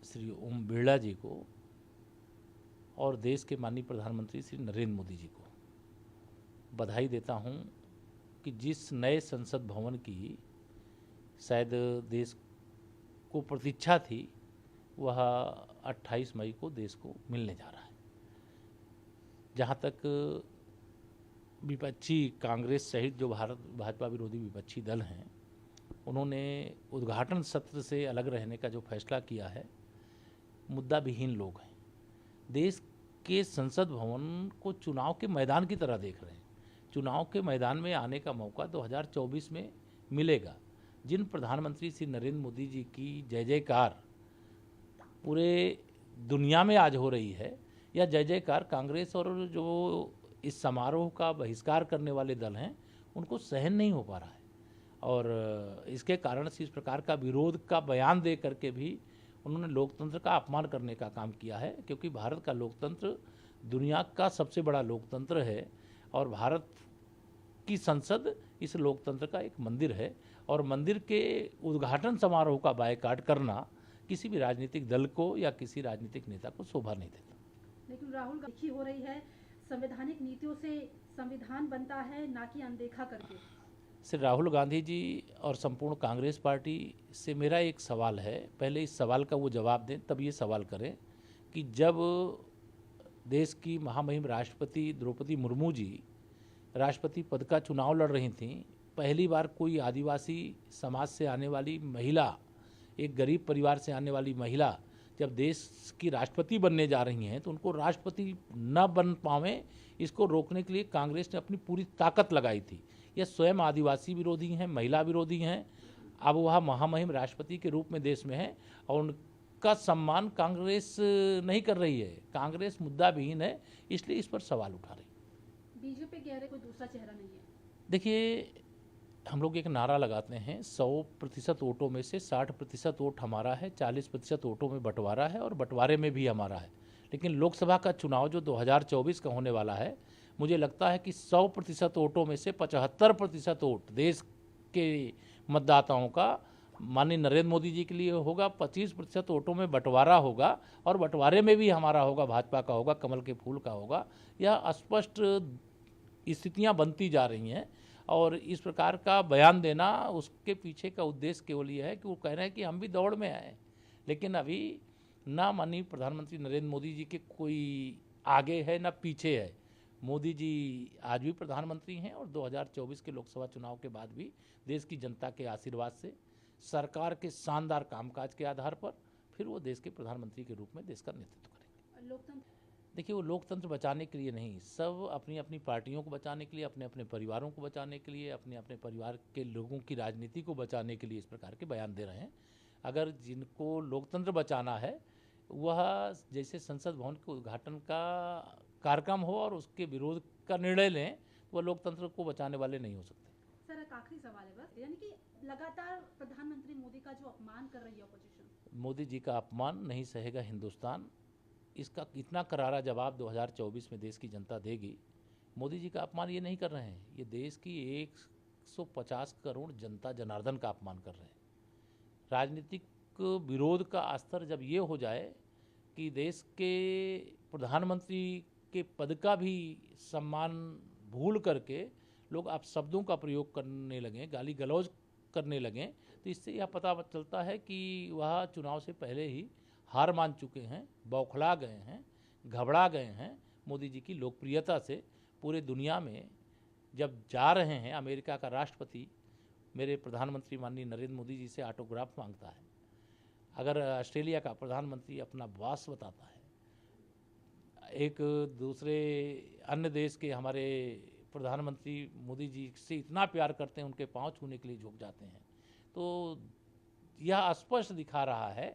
श्री ओम बिरला जी को और देश के माननीय प्रधानमंत्री श्री नरेंद्र मोदी जी को बधाई देता हूं कि जिस नए संसद भवन की शायद देश को प्रतीक्षा थी वह 28 मई को देश को मिलने जा रहा है। जहां तक विपक्षी कांग्रेस सहित जो भाजपा विरोधी विपक्षी दल हैं, उन्होंने उद्घाटन सत्र से अलग रहने का जो फैसला किया है, मुद्दा विहीन लोग हैं। देश के संसद भवन को चुनाव के मैदान की तरह देख रहे हैं। चुनाव के मैदान में आने का मौका 2024 में मिलेगा। जिन प्रधानमंत्री श्री नरेंद्र मोदी जी की जय जयकार पूरे दुनिया में आज हो रही है, या जय जयकार कांग्रेस और जो इस समारोह का बहिष्कार करने वाले दल हैं उनको सहन नहीं हो पा रहा है। और इसके कारण से इस प्रकार का विरोध का बयान दे करके भी उन्होंने लोकतंत्र का अपमान करने का काम किया है, क्योंकि भारत का लोकतंत्र दुनिया का सबसे बड़ा लोकतंत्र है और भारत की संसद इस लोकतंत्र का एक मंदिर है। और मंदिर के उद्घाटन समारोह का बायकॉट करना किसी भी राजनीतिक दल को या किसी राजनीतिक नेता को शोभा नहीं देता। लेकिन राहुल गांधी हो रही है, संवैधानिक नीतियों से संविधान बनता है, ना कि अनदेखा करके। श्री राहुल गांधी जी और संपूर्ण कांग्रेस पार्टी से मेरा एक सवाल है, पहले इस सवाल का वो जवाब दें, तब ये सवाल करें कि जब देश की महामहिम राष्ट्रपति द्रौपदी मुर्मू जी राष्ट्रपति पद का चुनाव लड़ रही थीं, पहली बार कोई आदिवासी समाज से आने वाली महिला, एक गरीब परिवार से आने वाली महिला जब देश की राष्ट्रपति बनने जा रही हैं, तो उनको राष्ट्रपति न बन पावें, इसको रोकने के लिए कांग्रेस ने अपनी पूरी ताकत लगाई थी। यह स्वयं आदिवासी विरोधी हैं, महिला विरोधी हैं। अब वह महामहिम राष्ट्रपति के रूप में देश में है और उनका सम्मान कांग्रेस नहीं कर रही है। कांग्रेस मुद्दा विहीन है, इसलिए इस पर सवाल उठा रही। बीजेपी कह रहे कोई दूसरा चेहरा नहीं है। देखिए, हम लोग एक नारा लगाते हैं, 100% वोटों में से 60% वोट हमारा है, 40% वोटों में बंटवारा है और बंटवारे में भी हमारा है। लेकिन लोकसभा का चुनाव जो 2024 का होने वाला है, मुझे लगता है कि 100% वोटों में से 75% वोट देश के मतदाताओं का माननीय नरेंद्र मोदी जी के लिए होगा, 25% वोटों में बंटवारा होगा और बंटवारे में भी हमारा होगा, भाजपा का होगा, कमल के फूल का होगा। यह स्पष्ट स्थितियां बनती जा रही हैं और इस प्रकार का बयान देना, उसके पीछे का उद्देश्य केवल ये है कि वो कह रहे हैं कि हम भी दौड़ में आए, लेकिन अभी ना माननीय प्रधानमंत्री नरेंद्र मोदी जी के कोई आगे है ना पीछे है। मोदी जी आज भी प्रधानमंत्री हैं और 2024 के लोकसभा चुनाव के बाद भी देश की जनता के आशीर्वाद से, सरकार के शानदार कामकाज के आधार पर फिर वो देश के प्रधानमंत्री के रूप में देश का नेतृत्व करेंगे। लोकतंत्र देखिए, वो लोकतंत्र बचाने के लिए नहीं, सब अपनी अपनी पार्टियों को बचाने के लिए, अपने अपने परिवारों को बचाने के लिए, अपने अपने परिवार के लोगों की राजनीति को बचाने के लिए इस प्रकार के बयान दे रहे हैं। अगर जिनको लोकतंत्र बचाना है, वह जैसे संसद भवन के उद्घाटन का कार्यक्रम हो और उसके विरोध का निर्णय लें, वह लोकतंत्र को बचाने वाले नहीं हो सकते। सर, एक आखिरी सवाल है बस, यानी कि लगातार प्रधानमंत्री मोदी का जो अपमान कर रही है अपोजिशन, मोदी जी का अपमान नहीं सहेगा हिंदुस्तान। इसका कितना करारा जवाब 2024 में देश की जनता देगी। मोदी जी का अपमान ये नहीं कर रहे हैं, ये देश की 150 करोड़ जनता जनार्दन का अपमान कर रहे हैं। राजनीतिक विरोध का स्तर जब ये हो जाए कि देश के प्रधानमंत्री के पद का भी सम्मान भूल करके लोग आप शब्दों का प्रयोग करने लगें, गाली गलौज करने लगें, तो इससे यह पता चलता है कि वह चुनाव से पहले ही हार मान चुके हैं, बौखला गए हैं, घबरा गए हैं। मोदी जी की लोकप्रियता से पूरे दुनिया में जब जा रहे हैं, अमेरिका का राष्ट्रपति मेरे प्रधानमंत्री माननीय नरेंद्र मोदी जी से ऑटोग्राफ मांगता है, अगर ऑस्ट्रेलिया का प्रधानमंत्री अपना बॉस बताता है, एक दूसरे अन्य देश के हमारे प्रधानमंत्री मोदी जी से इतना प्यार करते हैं, उनके पांव छूने के लिए झुक जाते हैं, तो यह स्पष्ट दिखा रहा है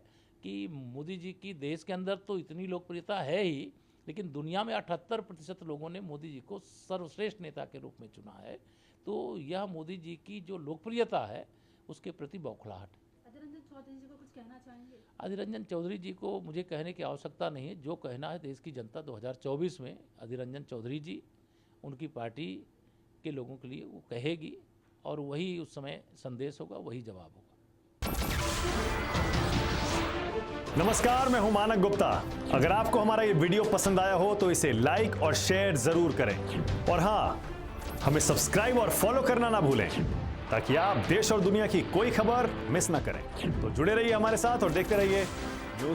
कि मोदी जी की देश के अंदर तो इतनी लोकप्रियता है ही, लेकिन दुनिया में 78% लोगों ने मोदी जी को सर्वश्रेष्ठ नेता के रूप में चुना है। तो यह मोदी जी की जो लोकप्रियता है उसके प्रति बौखलाहट है। अधीर रंजन चौधरी जी को कुछ कहना चाहेंगे? अधीर रंजन चौधरी जी को मुझे कहने की आवश्यकता नहीं है, जो कहना है देश की जनता 2024 में अधीर रंजन चौधरी जी, उनकी पार्टी के लोगों के लिए वो कहेगी और वही उस समय संदेश होगा, वही जवाब होगा। नमस्कार, मैं हूं मानक गुप्ता। अगर आपको हमारा ये वीडियो पसंद आया हो तो इसे लाइक और शेयर जरूर करें और हाँ, हमें सब्सक्राइब और फॉलो करना ना भूलें ताकि आप देश और दुनिया की कोई खबर मिस ना करें। तो जुड़े रहिए हमारे साथ और देखते रहिए